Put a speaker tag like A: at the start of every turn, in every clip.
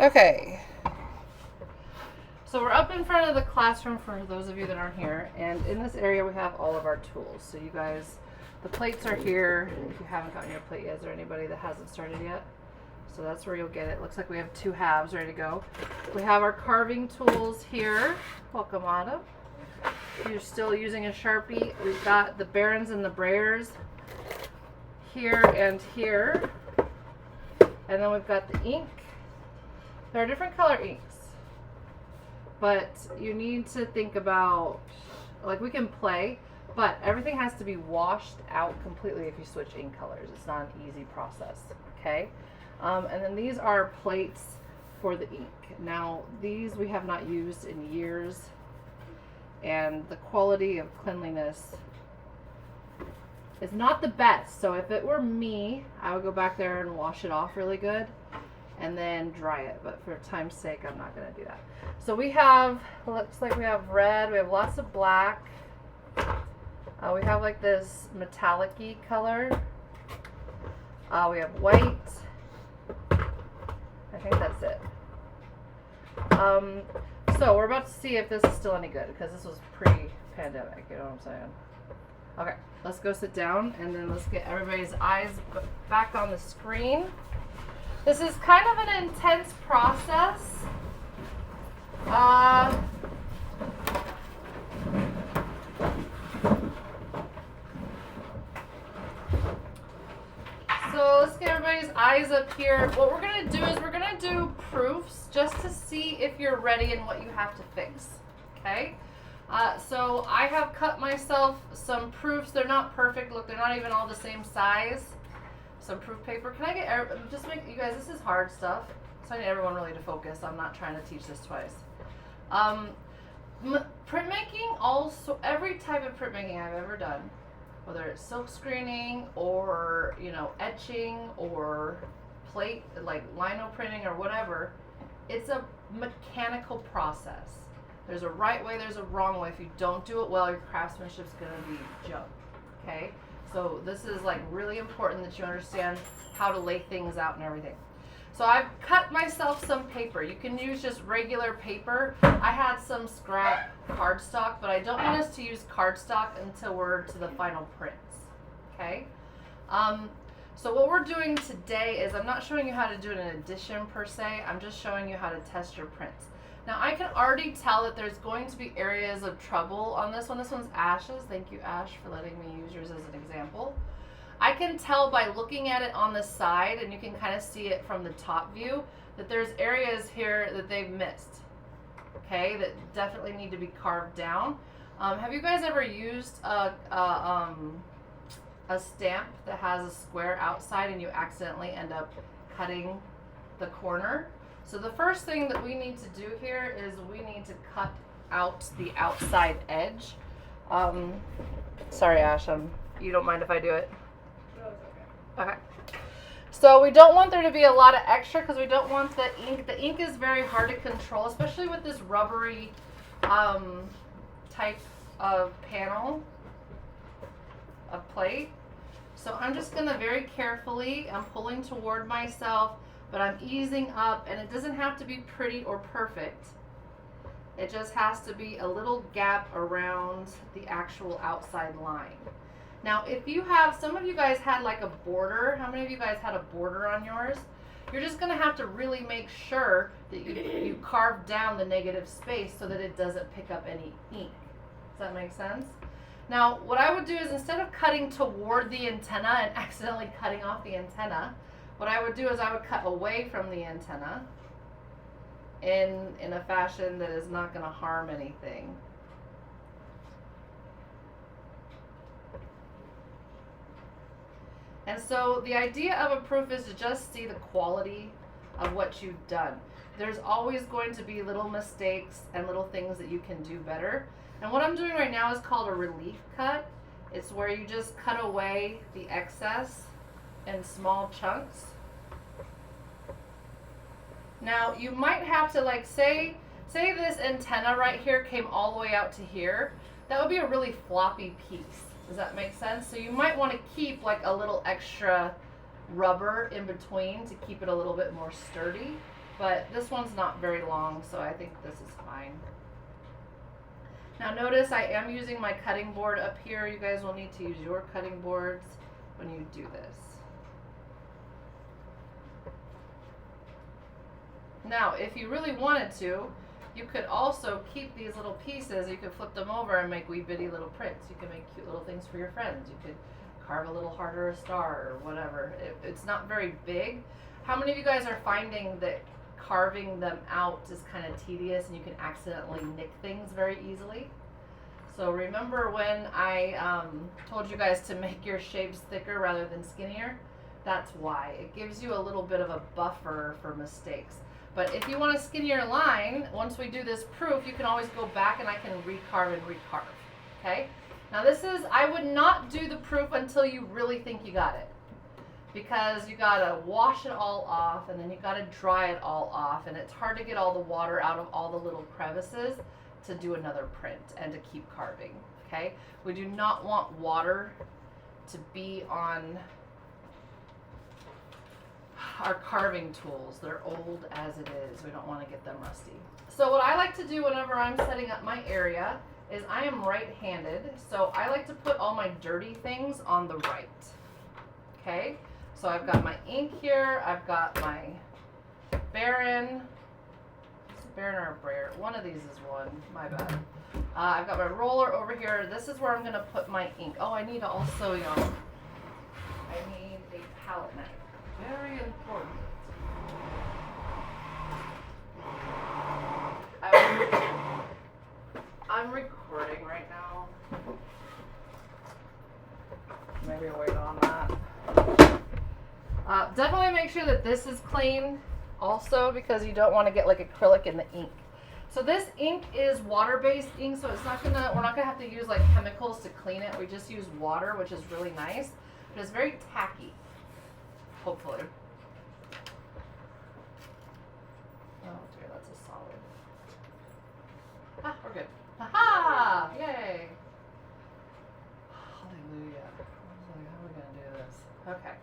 A: Okay. So we're up in front of the classroom for those of you that aren't here, and in this area we have all of our tools. So you guys, the plates are here. If you haven't gotten your plate yet, is there anybody that hasn't started yet? So that's where you'll get it. Looks like we have 2 halves ready to go. We have our carving tools here. Welcome, Autumn. You're still using a Sharpie. We've got the Barons and the Brayers here and here. And then we've got the ink. There are different color inks, but you need to think about, like, we can play, but everything has to be washed out completely if you switch ink colors. It's not an easy process, okay? And then these are plates for the ink. Now, these we have not used in years, and the quality of cleanliness is not the best. So if it were me, I would go back there and wash it off really good and then dry it, but for time's sake I'm not going to do that. So we have, looks like we have red, we have lots of black, we have like this metallic-y color, we have white, I think that's it. So we're about to see if this is still any good, because this was pre-pandemic, you know what I'm saying? Okay, let's go sit down and then let's get everybody's eyes back on the screen. This is kind of an intense process. So let's get everybody's eyes up here. What we're going to do is we're going to do proofs just to see if you're ready and what you have to fix. Okay? So I have cut myself some proofs. They're not perfect. Look, they're not even all the same size. Some proof paper. Can I get, just make, you guys, this is hard stuff, so I need everyone really to focus. I'm not trying to teach this twice. Printmaking, also, every type of printmaking I've ever done, whether it's silk screening or, you know, etching or plate, like lino printing or whatever, it's a mechanical process. There's a right way, there's a wrong way. If you don't do it well, your craftsmanship's gonna be junk, okay? So this is like really important that you understand how to lay things out and everything. So I've cut myself some paper. You can use just regular paper. I had some scrap cardstock, but I don't want us to use cardstock until we're to the final prints, okay? So what we're doing today is I'm not showing you how to do an addition per se. I'm just showing you how to test your prints. Now I can already tell that there's going to be areas of trouble on this one. This one's Ash's. Thank you, Ash, for letting me use yours as an example. I can tell by looking at it on the side, and you can kind of see it from the top view, that there's areas here that they've missed, okay, that definitely need to be carved down. Have you guys ever used a stamp that has a square outside and you accidentally end up cutting the corner? So the first thing that we need to do here is we need to cut out the outside edge. Sorry, Ash, you don't mind if I do it?
B: No, it's okay.
A: Okay. So we don't want there to be a lot of extra because we don't want the ink. The ink is very hard to control, especially with this rubbery type of panel of plate. So I'm just going to very carefully, I'm pulling toward myself, but I'm easing up, and it doesn't have to be pretty or perfect. It just has to be a little gap around the actual outside line. Now, if you have, some of you guys had like a border. How many of you guys had a border on yours? You're just gonna have to really make sure that you carve down the negative space so that it doesn't pick up any ink. Does that make sense? Now, what I would do is instead of cutting toward the antenna and accidentally cutting off the antenna, what I would do is I would cut away from the antenna in a fashion that is not going to harm anything. And so the idea of a proof is to just see the quality of what you've done. There's always going to be little mistakes and little things that you can do better. And what I'm doing right now is called a relief cut. It's where you just cut away the excess in small chunks. Now you might have to, like, say this antenna right here came all the way out to here. That would be a really floppy piece. Does that make sense? So you might want to keep like a little extra rubber in between to keep it a little bit more sturdy. but this one's not very long, so I think this is fine. Now notice I am using my cutting board up here. You guys will need to use your cutting boards when you do this. Now, if you really wanted to, you could also keep these little pieces. You could flip them over and make wee bitty little prints. You can make cute little things for your friends. You could carve a little heart or a star or whatever. It's not very big. How many of you guys are finding that carving them out is kind of tedious and you can accidentally nick things very easily? So remember when I told you guys to make your shapes thicker rather than skinnier? That's why. It gives you a little bit of a buffer for mistakes. But if you want a skinnier line, once we do this proof, you can always go back and I can recarve and recarve. Okay? Now this is, I would not do the proof until you really think you got it. Because you gotta wash it all off and then you gotta dry it all off, and it's hard to get all the water out of all the little crevices to do another print and to keep carving. Okay? We do not want water to be on our carving tools. They're old as it is. We don't want to get them rusty. So what I like to do whenever I'm setting up my area is I am right-handed, so I like to put all my dirty things on the right. Okay? So I've got my ink here, I've got my Baron. Is it Baron or a Brayer? One of these is one, my bad. I've got my roller over here. This is where I'm going to put my ink. Oh, I need also, y'all, I need a palette knife. Very important. I'm recording right now. Maybe wait on that. Definitely make sure that this is clean also, because you don't want to get like acrylic in the ink. So this ink is water-based ink, so it's not gonna, we're not gonna have to use like chemicals to clean it. We just use water, which is really nice, but it's very tacky. Hopefully. Oh dear, that's a solid. Ah, we're good. Aha! Yay! Hallelujah. How are we gonna do this? Okay.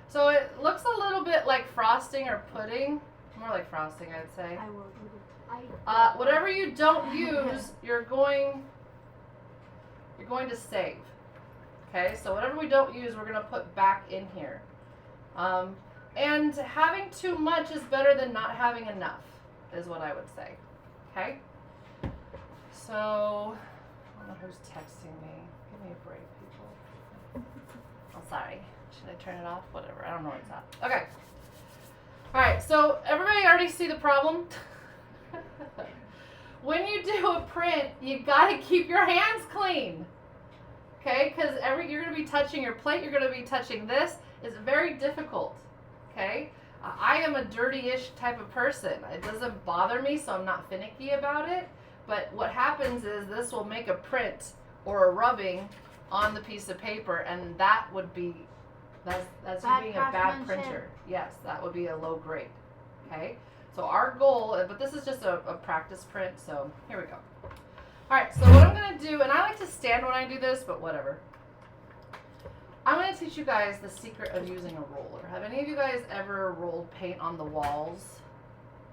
A: So it looks a little bit like frosting or pudding. More like frosting, I'd say.
C: I will eat it.
A: Whatever you don't use, you're going to save. Okay, so whatever we don't use, we're gonna put back in here. And having too much is better than not having enough, is what I would say. Okay? So, I don't know who's texting me. Give me a break, people. Oh, sorry. Should I turn it off? Whatever. I don't know where it's at. Okay. Alright, so everybody already see the problem? When you do a print, you gotta keep your hands clean. Okay? Because you're going to be touching your plate, you're going to be touching this. It's very difficult. Okay? I am a dirty-ish type of person. It doesn't bother me, so I'm not finicky about it. But what happens is this will make a print or a rubbing on the piece of paper, and that would be, that's you being a bad printer. Yes, that would be a low grade. Okay? So our goal, but this is just a practice print, so here we go. Alright, so what I'm going to do, and I like to stand when I do this, but whatever. I'm going to teach you guys the secret of using a roller. Have any of you guys ever rolled paint on the walls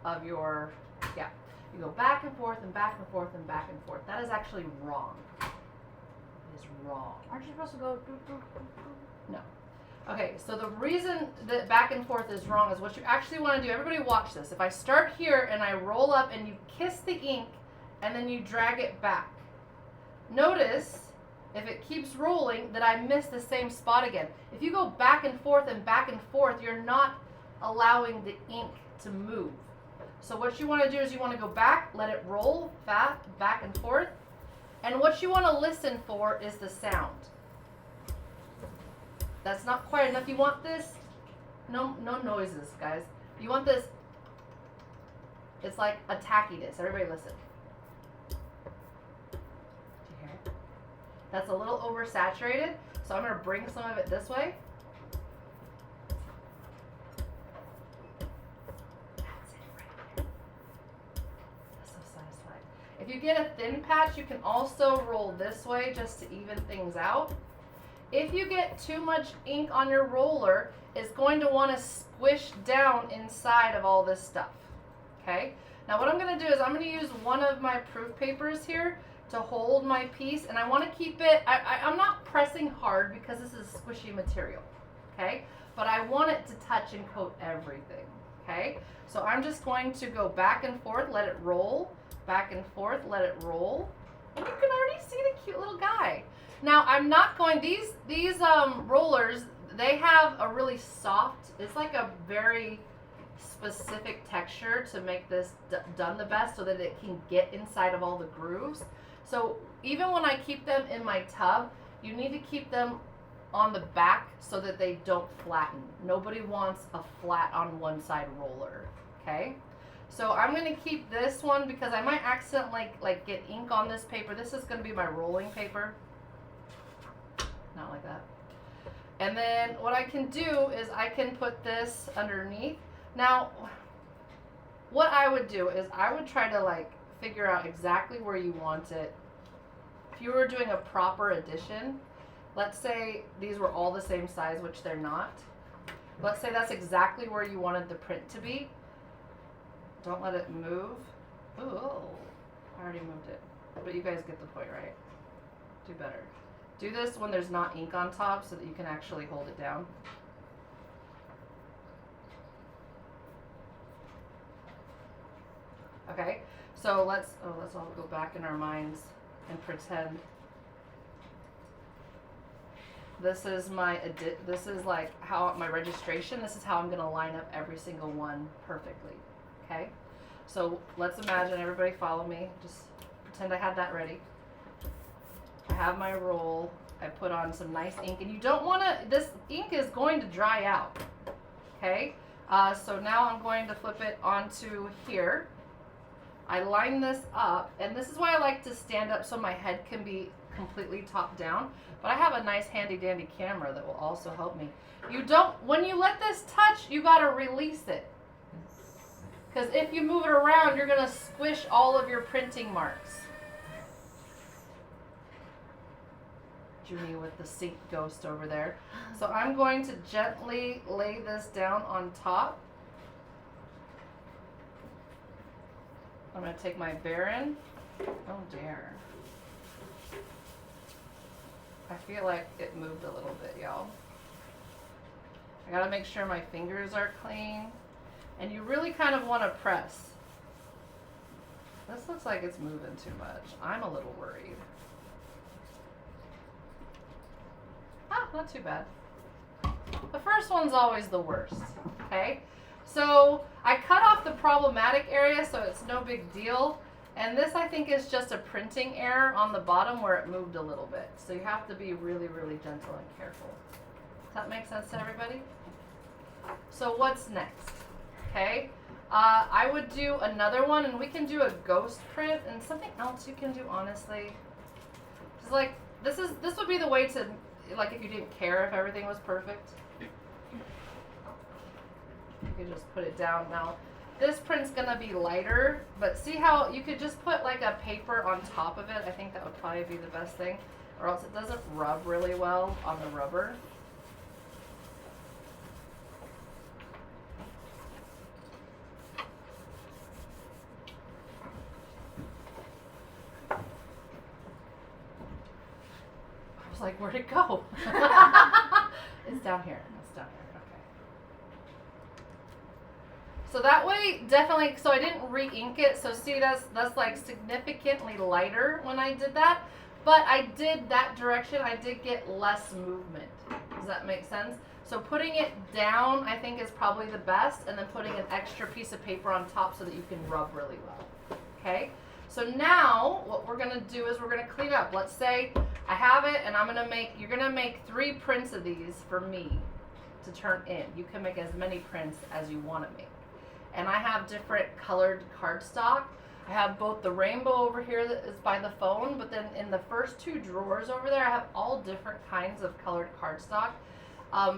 A: of your, yeah. You go back and forth and back and forth and back and forth. That is actually wrong. It is wrong.
C: Aren't you supposed to go boop, boop, boop, boop?
A: No. Okay, so the reason that back and forth is wrong is what you actually want to do. Everybody watch this. If I start here and I roll up and you kiss the ink and then you drag it back. Notice, if it keeps rolling, that I miss the same spot again. If you go back and forth, you're not allowing the ink to move. So what you want to do is you want to go back, let it roll back and forth. And what you want to listen for is the sound. That's not quite enough. You want this, no noises, guys. You want this, it's like a tackiness. Everybody listen. Do you hear it? That's a little oversaturated, so I'm going to bring some of it this way. That's it right there. That's so satisfying. If you get a thin patch, you can also roll this way just to even things out. If you get too much ink on your roller, it's going to want to squish down inside of all this stuff. okay? Now what I'm gonna do is I'm gonna use one of my proof papers here to hold my piece, and I wanna keep it, I'm not pressing hard because this is squishy material, okay? But I want it to touch and coat everything, okay? So I'm just going to go back and forth, let it roll, back and forth, let it roll. And you can already see the cute little guy. Now I'm not going, these rollers, they have a really soft, it's like a very specific texture to make this done the best so that it can get inside of all the grooves. So even when I keep them in my tub, you need to keep them on the back so that they don't flatten. Nobody wants a flat on one side roller, okay? So I'm gonna keep this one because I might accidentally like get ink on this paper. This is gonna be my rolling paper. Not like that. And then what I can do is I can put this underneath. Now, what I would do is I would try to like figure out exactly where you want it. If you were doing a proper addition, let's say these were all the same size, which they're not. Let's say that's exactly where you wanted the print to be. Don't let it move. Ooh, I already moved it. But you guys get the point, right? Do better. Do this when there's not ink on top so that you can actually hold it down. Okay, so let's all go back in our minds and pretend this is this is like how my registration, this is how I'm gonna line up every single one perfectly. Okay, so let's imagine, everybody follow me, just pretend I had that ready. I have my roll, I put on some nice ink, and you don't wanna, this ink is going to dry out, okay? So now I'm going to flip it onto here. I line this up, and this is why I like to stand up so my head can be completely top down, but I have a nice handy dandy camera that will also help me. You don't, when you let this touch, you gotta release it. Because if you move it around, you're gonna squish all of your printing marks. Junie with the sink ghost over there. So I'm going to gently lay this down on top. I'm going to take my Baron. Oh dear. I feel like it moved a little bit, y'all. I got to make sure my fingers are clean. And you really kind of want to press. This looks like it's moving too much. I'm a little worried. Ah, not too bad. The first one's always the worst, okay? So I cut off the problematic area so it's no big deal. And this I think is just a printing error on the bottom where it moved a little bit. So you have to be really, really gentle and careful. Does that make sense to everybody? So what's next? Okay, I would do another one, and we can do a ghost print and something else you can do, honestly. Just like, this would be the way to, like, if you didn't care if everything was perfect. You could just put it down. Now, this print's gonna be lighter, but see how you could just put like a paper on top of it. I think that would probably be the best thing, or else it doesn't rub really well on the rubber. I was like, where'd it go? It's down here. It's down here. Okay. So that way, definitely, so I didn't re-ink it. So see, that's like significantly lighter when I did that. But I did that direction, I did get less movement. Does that make sense? So putting it down, I think, is probably the best. And then putting an extra piece of paper on top so that you can rub really well. Okay? So now, what we're gonna do is we're gonna clean up. Let's say I have it, and you're gonna make 3 prints of these for me to turn in. You can make as many prints as you wanna make. And I have different colored cardstock. I have both the rainbow over here that is by the phone, but then in the first 2 drawers over there, I have all different kinds of colored cardstock.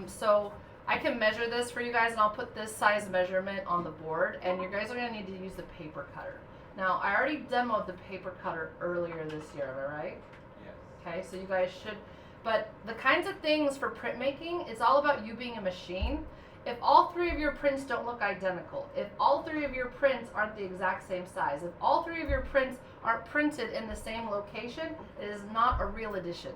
A: So I can measure this for you guys, and I'll put this size measurement on the board, and you guys are gonna need to use the paper cutter. Now, I already demoed the paper cutter earlier this year, am I right?
D: Yes.
A: Okay, so you guys should, but the kinds of things for printmaking, it's all about you being a machine. If all three of your prints don't look identical, if all three of your prints aren't the exact same size, if all three of your prints aren't printed in the same location, it is not a real edition.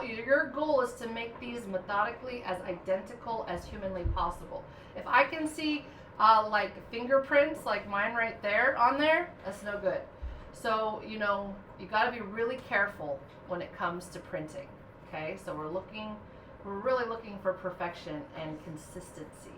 A: Your goal is to make these methodically as identical as humanly possible. If I can see like fingerprints like mine right there on there, that's no good. So, you know, you got to be really careful when it comes to printing. Okay, so we're really looking for perfection and consistency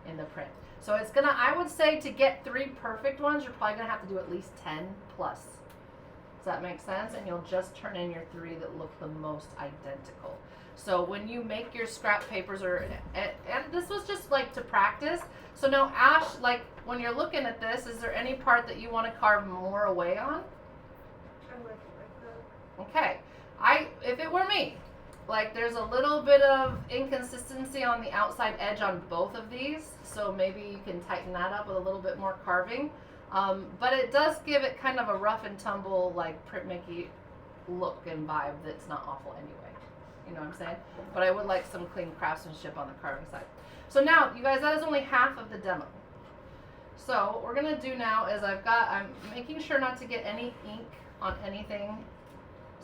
A: in the print. So it's gonna, I would say, to get 3 perfect ones, you're probably gonna have to do at least 10 plus. Does that make sense? And you'll just turn in your 3 that look the most identical. So when you make your scrap papers, and this was just like to practice. So now Ash, like when you're looking at this, is there any part that you want to carve more away on?
B: I like it like that.
A: Okay, if it were me, like there's a little bit of inconsistency on the outside edge on both of these, so maybe you can tighten that up with a little bit more carving. But it does give it kind of a rough and tumble, like printmaking look and vibe that's not awful anyway. You know what I'm saying? But I would like some clean craftsmanship on the carving side. So now, you guys, that is only half of the demo. So what we're gonna do now is I'm making sure not to get any ink on anything.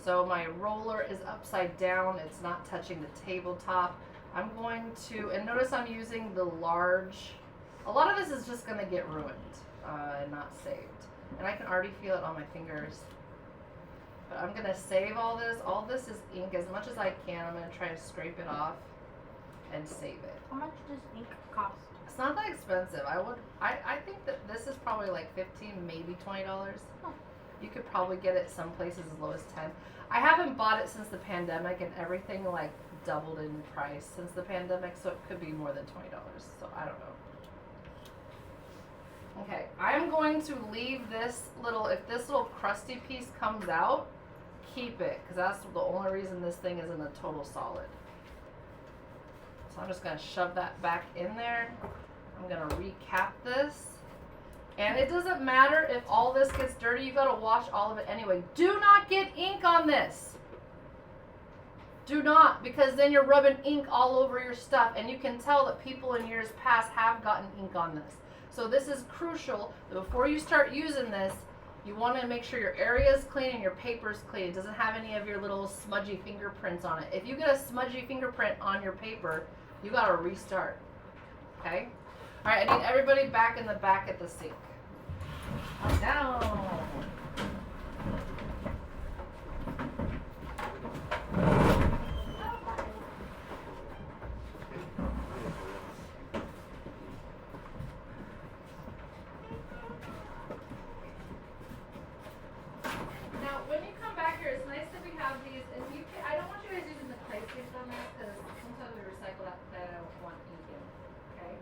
A: So my roller is upside down, it's not touching the tabletop. I'm going to, and notice I'm using the large, a lot of this is just gonna get ruined and not saved. And I can already feel it on my fingers. But I'm gonna save all this. All this is ink as much as I can. I'm gonna try to scrape it off and save it.
C: How much does ink cost?
A: It's not that expensive. I think that this is probably like $15, maybe $20.
C: Oh.
A: You could probably get it some places as low as 10. I haven't bought it since the pandemic, and everything like doubled in price since the pandemic, so it could be more than $20. So I don't know. Okay, I'm going to leave this little, if this little crusty piece comes out, keep it, because that's the only reason this thing isn't a total solid. So I'm just going to shove that back in there. I'm going to recap this. And it doesn't matter if all this gets dirty, you got to wash all of it anyway. Do not get ink on this. Do not, because then you're rubbing ink all over your stuff, and you can tell that people in years past have gotten ink on this. So this is crucial that before you start using this, you want to make sure your area is clean and your paper is clean. It doesn't have any of your little smudgy fingerprints on it. If you get a smudgy fingerprint on your paper, you got to restart. Okay? All right, I need everybody back in the back at the sink. Down. Now, when you come back here, it's nice that we have these, and I don't want you guys using the clay sticks on that, because sometimes we recycle that I don't want ink in, okay?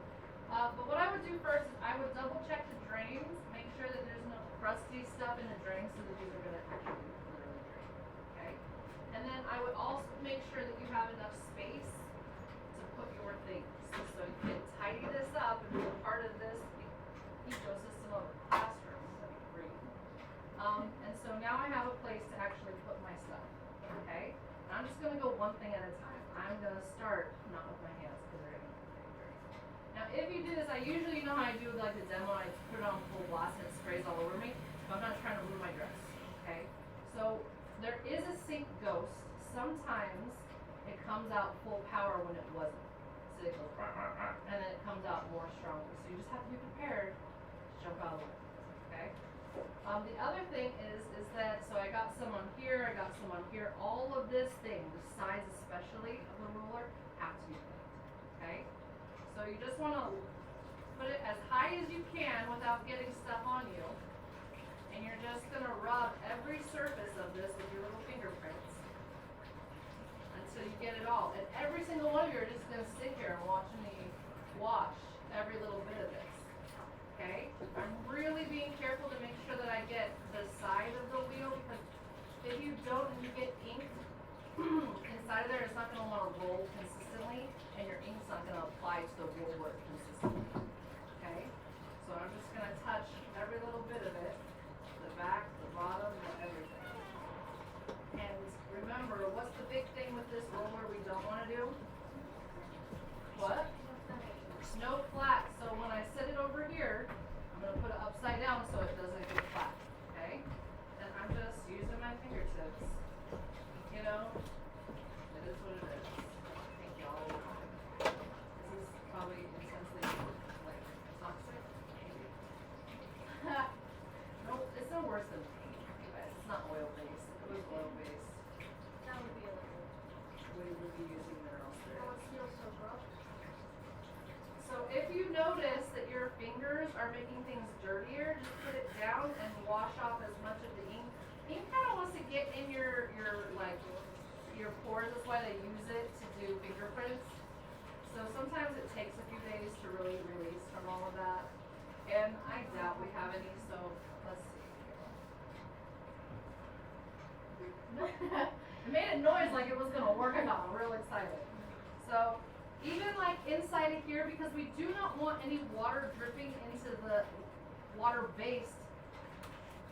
A: But what I would do first is I would double check the drains, make sure that there's no crusty stuff in the drains, so that these are going to actually literally drain, okay? And then I would also make sure that you have enough space to put your things, so you can tidy this up and be a part of this ecosystem of a classroom. That'd be great. And so now I have a place to actually put my stuff, okay? And I'm just gonna go one thing at a time. I'm gonna start, not with my hands, because they're gonna get dirty. Now if you do this, I usually, you know how I do like the demo, I put it on full blast and it sprays all over me, but I'm not trying to ruin my dress, okay? So there is a sink ghost. Sometimes it comes out full power when it wasn't. So it goes, rah, rah, rah, and then it comes out more strongly. So you just have to be prepared to jump out of the way, okay? The other thing is that, so I got some on here, I got some on here. All of this thing, the size especially of the ruler, have to be cleaned, okay? So you just want to put it as high as you can without getting stuff on you. And you're just going to rub every surface of this with your little fingerprints until you get it all. And every single one of you are just going to sit here and watch me wash every little bit of this. Okay? I'm really being careful to make sure that I get the side of the wheel, because if you don't and you get ink inside of there, it's not going to want to roll consistently, and your ink's not going to apply to the roller consistently. Okay? So I'm just going to touch every little bit of it, the back, the bottom, and everything. And remember, what's the big thing with this roller we don't want to do? What? it's, you know, it is what it is. I think y'all will find. This is probably intensely, like, toxic, maybe. No, it's no worse than paint, you guys. It's not oil-based. If it was oil-based,
C: That would be illegal.
A: we would be using mineral
C: That
A: spirits.
C: would feel so gross.
A: So if you notice that your fingers are making things dirtier, just put it down and wash off as much of the ink. Ink kind of wants to get in your pores. That's why they use it to do fingerprints. So sometimes it takes a few days to really release from all of that. And I doubt we have any, so let's see. It made a noise like it was gonna work. I got real excited. So even like inside of here, because we do not want any water dripping into the water-based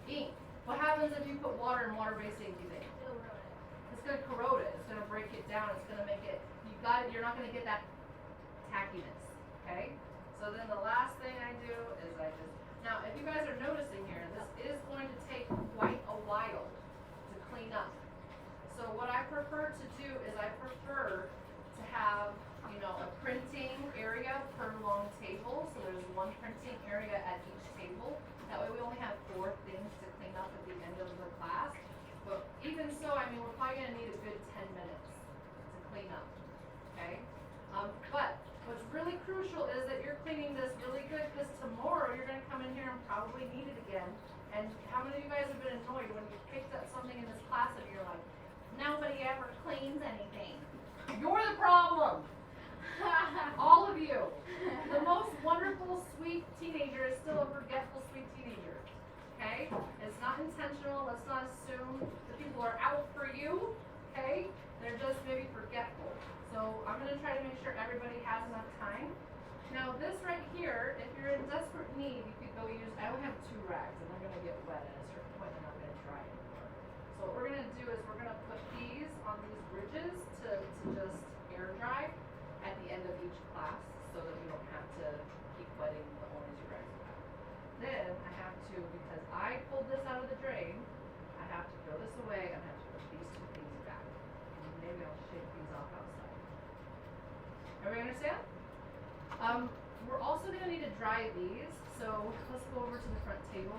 A: ink. What happens if you put water in water-based ink, you think?
C: It'll ruin it.
A: It's gonna corrode it. It's gonna break it down. It's gonna make it. You're not gonna get that tackiness. Okay. So then the last thing I do is now if you guys are noticing here, this is going to take quite a while to clean up. So what I prefer to do is I prefer to have, you know, a printing area per long table. So there's one printing area at each table. That way we only have 4 things to clean up at the end of the class. But even so, I mean, we're probably gonna need a good 10 minutes to clean up, okay? But what's really crucial is that you're cleaning this really good, because tomorrow you're gonna come in here and probably need it again. And how many of you guys have been annoyed when you picked up something in this class and you're like, nobody ever cleans anything? You're the problem. All of you. The most wonderful, sweet teenager is still a forgetful, sweet teenager. Okay? It's not intentional. Let's not assume that people are out for you. Okay? They're just maybe forgetful. So I'm going to try to make sure everybody has enough time. Now this right here, if you're in desperate need, you could go use, I only have 2 rags and they're going to get wet at a certain point. They're not going to dry anymore. So what we're going to do is we're going to put these on these ridges to just air dry at the end of each class, so that we don't have to keep wetting the orange rags back. Then I have to, because I pulled this out of the drain, I have to throw this away and I have to put these 2 things back. And maybe I'll shake these off outside. Everybody understand? We're also going to need to dry these, so let's go over to the front table.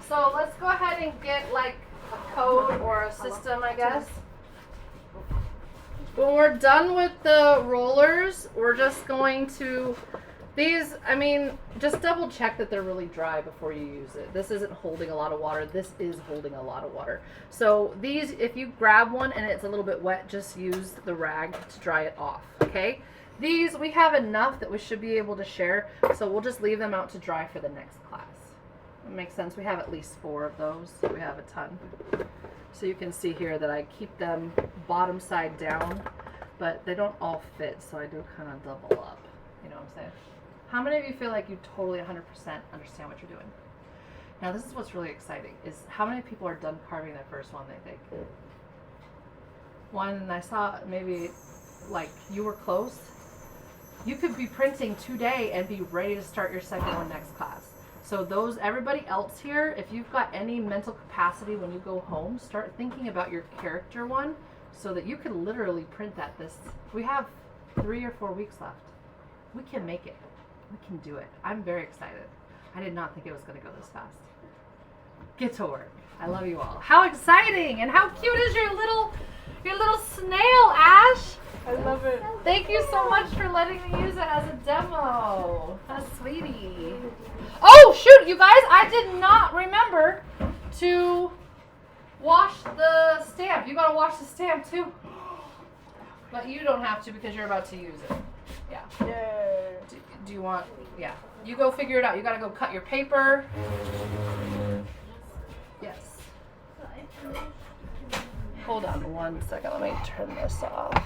A: So let's go ahead and get like a code or a system, I guess. When we're done with the rollers, we're just going to, these, I mean, just double check that they're really dry before you use it. This isn't holding a lot of water. This is holding a lot of water. So these, if you grab one and it's a little bit wet, just use the rag to dry it off, okay? These, we have enough that we should be able to share, so we'll just leave them out to dry for the next class. That makes sense. We have at least 4 of those. We have a ton. So you can see here that I keep them bottom side down, but they don't all fit, so I do kind of double up. You know what I'm saying? How many of you feel like you totally 100% understand what you're doing? Now this is what's really exciting, is how many people are done carving their first one, they think? One, and I saw maybe like you were close. You could be printing today and be ready to start your second one next class. So those, everybody else here, if you've got any mental capacity when you go home, start thinking about your character one so that you could literally print that we have 3 or 4 weeks left. We can make it. We can do it. I'm very excited. I did not think it was going to go this fast. Get to work. I love you all. How exciting! And how cute is your little snail, Ash?
B: I love it.
A: Thank you so much for letting me use it as a demo. That's sweetie. Oh, shoot, you guys, I did not remember to wash the stamp. You gotta wash the stamp too. But you don't have to because you're about to use it. Yeah.
B: Yay.
A: Do you want, yeah. You go figure it out. You gotta go cut your paper. Yes. Hold on 1 second. Let me turn this off.